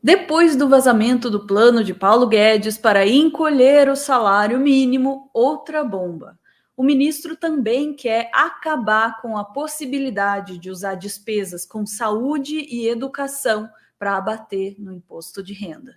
Depois do vazamento do plano de Paulo Guedes para encolher o salário mínimo, outra bomba. O ministro também quer acabar com a possibilidade de usar despesas com saúde e educação para abater no imposto de renda.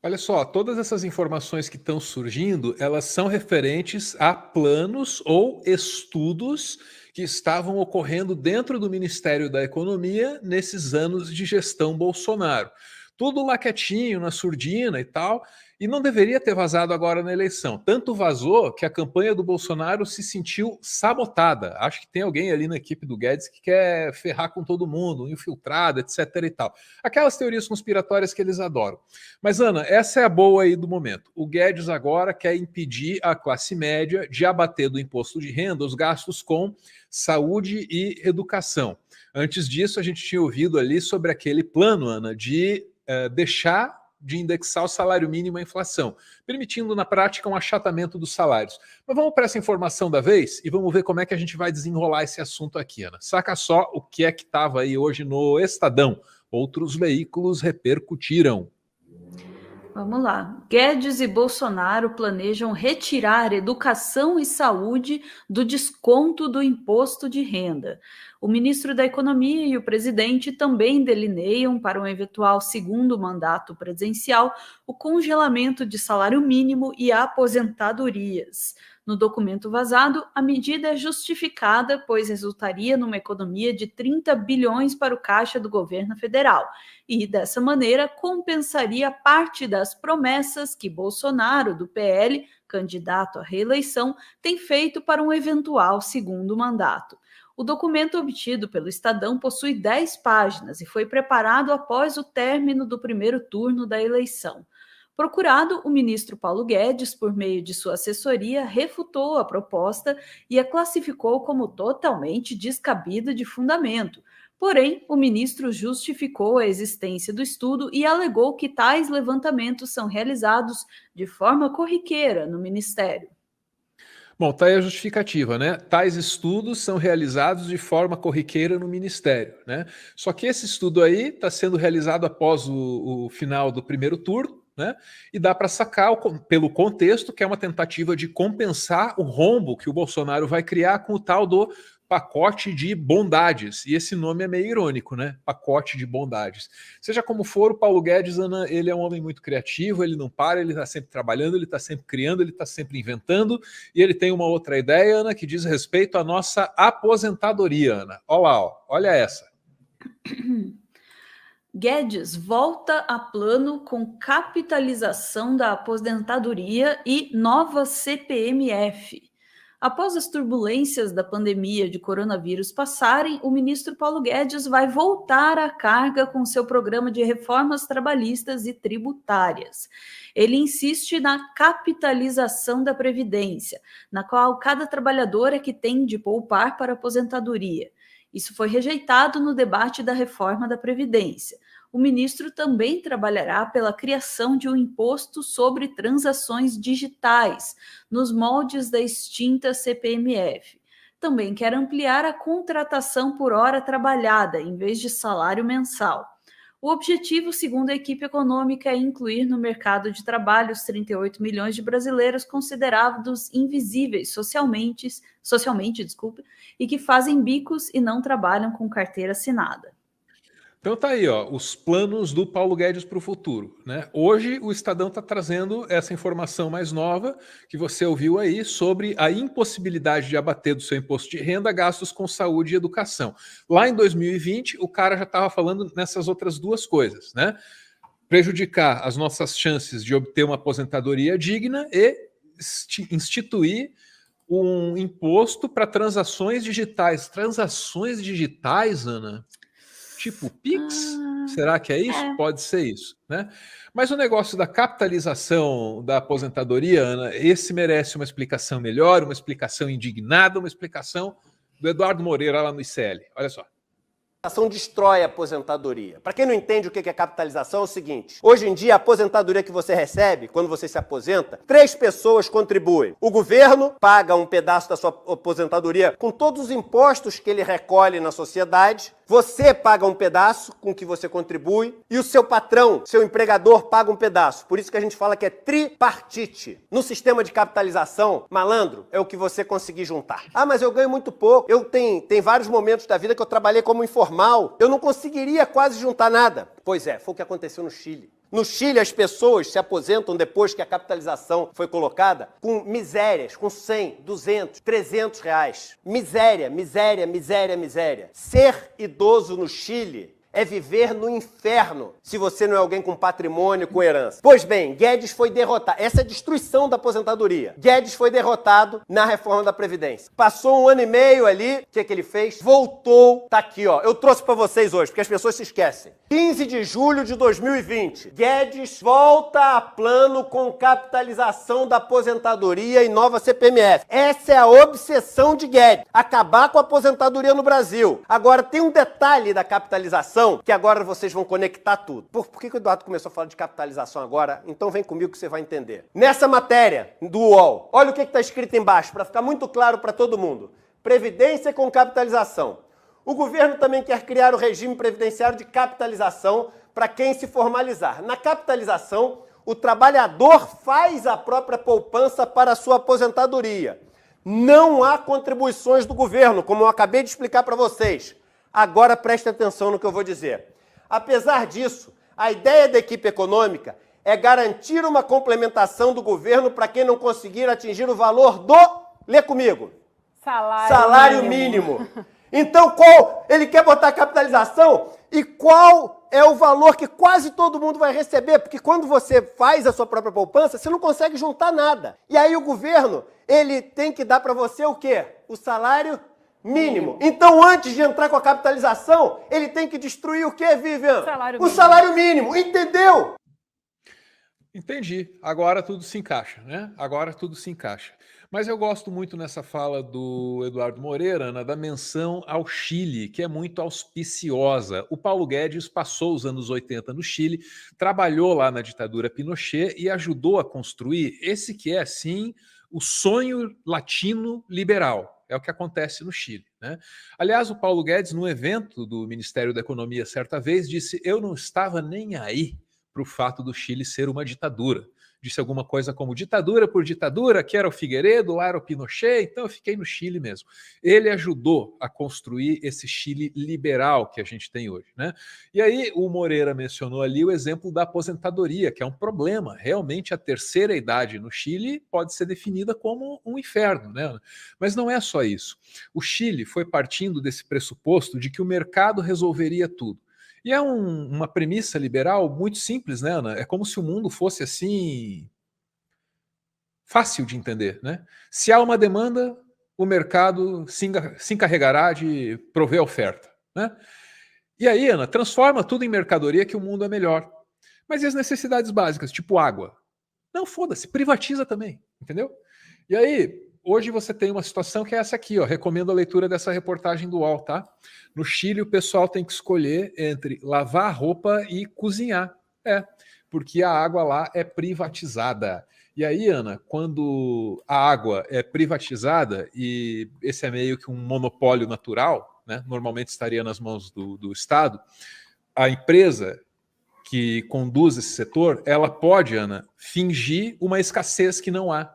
Olha só, todas essas informações que estão surgindo, elas são referentes a planos ou estudos que estavam ocorrendo dentro do Ministério da Economia nesses anos de gestão Bolsonaro. Tudo lá quietinho, na surdina e tal, e não deveria ter vazado agora na eleição. Tanto vazou que a campanha do Bolsonaro se sentiu sabotada. Acho que tem alguém ali na equipe do Guedes que quer ferrar com todo mundo, infiltrado, etc e tal. Aquelas teorias conspiratórias que eles adoram. Mas, Ana, essa é a boa aí do momento. O Guedes agora quer impedir a classe média de abater do imposto de renda os gastos com saúde e educação. Antes disso, a gente tinha ouvido ali sobre aquele plano, Ana, de deixar de indexar o salário mínimo à inflação, permitindo na prática um achatamento dos salários. Mas vamos para essa informação da vez e vamos ver como é que a gente vai desenrolar esse assunto aqui, Ana. Saca só o que é que estava aí hoje no Estadão. Outros veículos repercutiram. Vamos lá. Guedes e Bolsonaro planejam retirar educação e saúde do desconto do imposto de renda. O ministro da Economia e o presidente também delineiam para um eventual segundo mandato presidencial o congelamento de salário mínimo e aposentadorias. No documento vazado, a medida é justificada, pois resultaria numa economia de 30 bilhões para o caixa do governo federal e, dessa maneira, compensaria parte das promessas que Bolsonaro, do PL, candidato à reeleição, tem feito para um eventual segundo mandato. O documento obtido pelo Estadão possui 10 páginas e foi preparado após o término do primeiro turno da eleição. Procurado, o ministro Paulo Guedes, por meio de sua assessoria, refutou a proposta e a classificou como totalmente descabida de fundamento. Porém, o ministro justificou a existência do estudo e alegou que tais levantamentos são realizados de forma corriqueira no ministério. Bom, tá aí a justificativa, né? Tais estudos são realizados de forma corriqueira no Ministério, né? Só que esse estudo aí está sendo realizado após o final do primeiro turno, né? E dá para sacar pelo contexto que é uma tentativa de compensar o rombo que o Bolsonaro vai criar com o tal do pacote de bondades. E esse nome é meio irônico, né? Pacote de bondades. Seja como for, o Paulo Guedes, Ana, ele é um homem muito criativo, ele não para, ele está sempre trabalhando, ele está sempre criando, ele está sempre inventando, e ele tem uma outra ideia, Ana, que diz respeito à nossa aposentadoria, Ana. Olha lá, ó, olha essa. Guedes volta a plano com capitalização da aposentadoria e nova CPMF. Após as turbulências da pandemia de coronavírus passarem, o ministro Paulo Guedes vai voltar à carga com seu programa de reformas trabalhistas e tributárias. Ele insiste na capitalização da Previdência, na qual cada trabalhador é que tem de poupar para a aposentadoria. Isso foi rejeitado no debate da reforma da Previdência. O ministro também trabalhará pela criação de um imposto sobre transações digitais, nos moldes da extinta CPMF. Também quer ampliar a contratação por hora trabalhada, em vez de salário mensal. O objetivo, segundo a equipe econômica, é incluir no mercado de trabalho os 38 milhões de brasileiros considerados invisíveis socialmente, e que fazem bicos e não trabalham com carteira assinada. Então tá aí, ó, os planos do Paulo Guedes para o futuro, né? Hoje o Estadão está trazendo essa informação mais nova que você ouviu aí sobre a impossibilidade de abater do seu imposto de renda gastos com saúde e educação. Lá em 2020, o cara já estava falando nessas outras duas coisas, né? Prejudicar as nossas chances de obter uma aposentadoria digna e instituir um imposto para transações digitais. Transações digitais, Ana? Tipo Pix? Será que é isso? Pode ser isso, né? Mas o negócio da capitalização da aposentadoria, Ana, esse merece uma explicação melhor, uma explicação indignada, uma explicação do Eduardo Moreira lá no ICL. Olha só. capitalização destrói a aposentadoria. Para quem não entende o que é capitalização, é o seguinte: hoje em dia, a aposentadoria que você recebe, quando você se aposenta, 3 pessoas contribuem. O governo paga um pedaço da sua aposentadoria com todos os impostos que ele recolhe na sociedade. Você paga um pedaço com que você contribui e o seu patrão, seu empregador, paga um pedaço. Por isso que a gente fala que é tripartite. No sistema de capitalização, malandro, é o que você conseguir juntar. Ah, mas eu ganho muito pouco. Tem vários momentos da vida que eu trabalhei como informal. Eu não conseguiria quase juntar nada. Pois é, foi o que aconteceu no Chile. No Chile, as pessoas se aposentam depois que a capitalização foi colocada com misérias, com 100, 200, 300 reais. Miséria, miséria, miséria, miséria. Ser idoso no Chile é viver no inferno, se você não é alguém com patrimônio, com herança. Pois bem, Guedes foi derrotado. Essa é a destruição da aposentadoria. Guedes foi derrotado na reforma da Previdência. Passou 1 ano e meio ali, o que ele fez? Voltou, tá aqui, ó. Eu trouxe pra vocês hoje, porque as pessoas se esquecem. 15 de julho de 2020, Guedes volta a plano com capitalização da aposentadoria e nova CPMF. Essa é a obsessão de Guedes, acabar com a aposentadoria no Brasil. Agora, tem um detalhe da capitalização que agora vocês vão conectar tudo. Por que o Eduardo começou a falar de capitalização agora? Então vem comigo que você vai entender. Nessa matéria do UOL, olha o que está escrito embaixo, para ficar muito claro para todo mundo. Previdência com capitalização. O governo também quer criar o regime previdenciário de capitalização para quem se formalizar. Na capitalização, o trabalhador faz a própria poupança para a sua aposentadoria. Não há contribuições do governo, como eu acabei de explicar para vocês. Agora preste atenção no que eu vou dizer. Apesar disso, a ideia da equipe econômica é garantir uma complementação do governo para quem não conseguir atingir o valor do... Lê comigo. Salário mínimo. Então, ele quer botar capitalização e qual é o valor que quase todo mundo vai receber? Porque quando você faz a sua própria poupança, você não consegue juntar nada. E aí o governo, ele tem que dar para você o quê? O salário mínimo. Então, antes de entrar com a capitalização, ele tem que destruir o quê, Vivian? O salário mínimo. Entendeu? Entendi. Agora tudo se encaixa, né? Agora tudo se encaixa. Mas eu gosto muito nessa fala do Eduardo Moreira, Ana, da menção ao Chile, que é muito auspiciosa. O Paulo Guedes passou os anos 80 no Chile, trabalhou lá na ditadura Pinochet e ajudou a construir esse que é, sim, o sonho latino liberal. É o que acontece no Chile, né? Aliás, o Paulo Guedes, num evento do Ministério da Economia, certa vez, disse: eu não estava nem aí para o fato do Chile ser uma ditadura. Disse alguma coisa como ditadura por ditadura, aqui era o Figueiredo, lá era o Pinochet, então eu fiquei no Chile mesmo. Ele ajudou a construir esse Chile liberal que a gente tem hoje, né? E aí o Moreira mencionou ali o exemplo da aposentadoria, que é um problema. Realmente a terceira idade no Chile pode ser definida como um inferno, né? Mas não é só isso. O Chile foi partindo desse pressuposto de que o mercado resolveria tudo. E é uma premissa liberal muito simples, né, Ana? É como se o mundo fosse assim fácil de entender, né? Se há uma demanda, o mercado se encarregará de prover a oferta, né? E aí, Ana, transforma tudo em mercadoria que o mundo é melhor. Mas e as necessidades básicas, tipo água? Não, foda-se, privatiza também, entendeu? E aí, hoje você tem uma situação que é essa aqui, ó. Recomendo a leitura dessa reportagem do UOL, tá? No Chile, o pessoal tem que escolher entre lavar a roupa e cozinhar. Porque a água lá é privatizada. E aí, Ana, quando a água é privatizada, e esse é meio que um monopólio natural, né? Normalmente estaria nas mãos do Estado, a empresa que conduz esse setor, ela pode, Ana, fingir uma escassez que não há,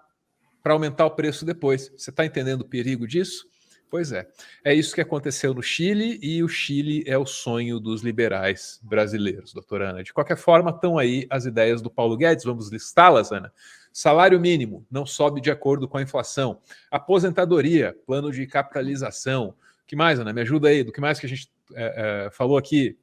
para aumentar o preço depois. Você está entendendo o perigo disso? Pois é. É isso que aconteceu no Chile, e o Chile é o sonho dos liberais brasileiros, doutora Ana. De qualquer forma, estão aí as ideias do Paulo Guedes, vamos listá-las, Ana. Salário mínimo não sobe de acordo com a inflação. Aposentadoria, plano de capitalização. O que mais, Ana? Me ajuda aí. Do que mais que a gente falou aqui?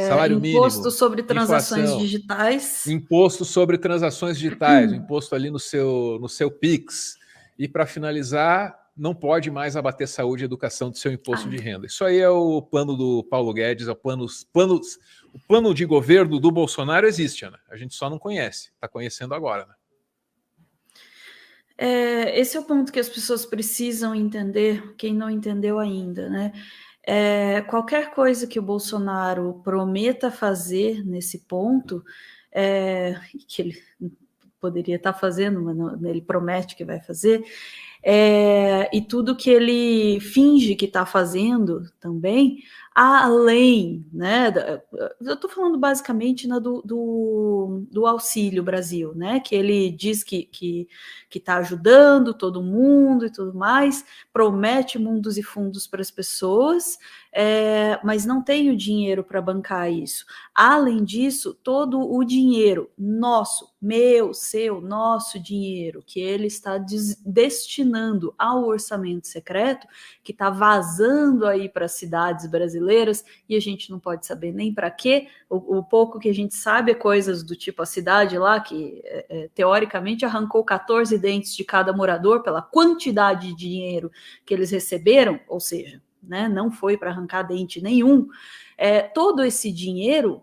Salário mínimo, imposto sobre transações inflação, digitais. Imposto sobre transações digitais, o imposto ali no seu Pix. E para finalizar, não pode mais abater saúde e educação do seu imposto de renda. Isso aí é o plano do Paulo Guedes, é o plano de governo do Bolsonaro existe, Ana. A gente só não conhece, está conhecendo agora, né? Esse é o ponto que as pessoas precisam entender, quem não entendeu ainda, né? Qualquer coisa que o Bolsonaro prometa fazer nesse ponto, que ele poderia estar fazendo, mas não, ele promete que vai fazer, e tudo que ele finge que está fazendo também, além, né? Eu estou falando basicamente do Auxílio Brasil, né? Que ele diz que está ajudando todo mundo e tudo mais, promete mundos e fundos para as pessoas, mas não tem o dinheiro para bancar isso. Além disso, todo o dinheiro nosso, meu, seu, nosso dinheiro, que ele está destinando ao orçamento secreto, que está vazando aí para as cidades brasileiras, e a gente não pode saber nem para quê. O pouco que a gente sabe é coisas do tipo a cidade lá, que teoricamente arrancou 14 dentes de cada morador pela quantidade de dinheiro que eles receberam, ou seja, né, não foi para arrancar dente nenhum. Todo esse dinheiro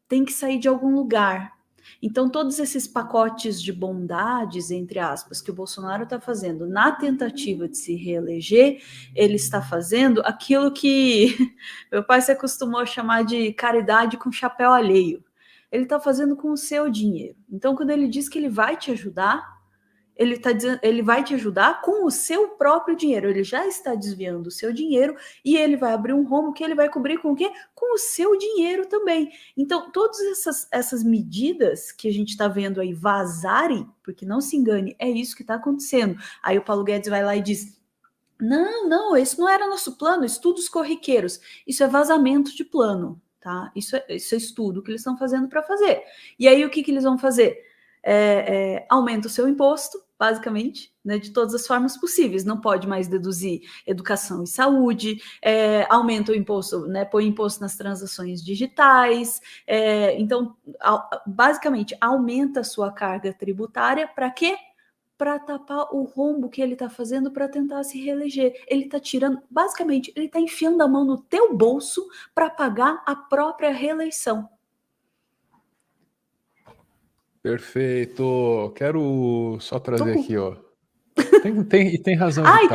tem que sair de algum lugar. Então, todos esses pacotes de bondades, entre aspas, que o Bolsonaro está fazendo na tentativa de se reeleger, ele está fazendo aquilo que meu pai se acostumou a chamar de caridade com chapéu alheio. Ele está fazendo com o seu dinheiro. Então, quando ele diz que ele vai te ajudar, ele está dizendo, ele vai te ajudar com o seu próprio dinheiro. Ele já está desviando o seu dinheiro e ele vai abrir um rombo que ele vai cobrir com o quê? Com o seu dinheiro também. Então, todas essas medidas que a gente está vendo aí vazarem, porque não se engane, é isso que está acontecendo. Aí o Paulo Guedes vai lá e diz: não, esse não era nosso plano, estudos corriqueiros. Isso é vazamento de plano, tá? Isso é estudo que eles estão fazendo para fazer. E aí o que eles vão fazer? Aumenta o seu imposto, basicamente, né, de todas as formas possíveis. Não pode mais deduzir educação e saúde, aumenta o imposto, né, põe imposto nas transações digitais. Então, basicamente, aumenta a sua carga tributária para quê? Para tapar o rombo que ele está fazendo para tentar se reeleger. Ele está tirando, basicamente, ele está enfiando a mão no teu bolso para pagar a própria reeleição. Perfeito. Quero só trazer aqui, ó. Tem razão. E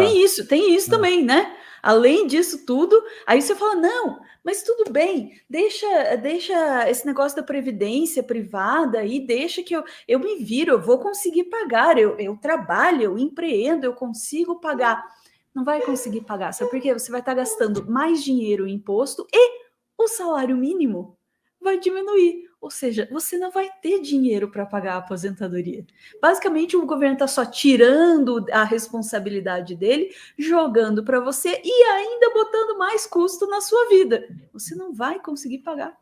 tem isso também, né? Além disso tudo, aí você fala, não, mas tudo bem, deixa esse negócio da previdência privada aí, deixa que eu me viro, eu vou conseguir pagar, eu trabalho, eu empreendo, eu consigo pagar. Não vai conseguir pagar, sabe por quê? Você vai estar gastando mais dinheiro em imposto e o salário mínimo vai diminuir. Ou seja, você não vai ter dinheiro para pagar a aposentadoria. Basicamente, o governo está só tirando a responsabilidade dele, jogando para você e ainda botando mais custo na sua vida. Você não vai conseguir pagar.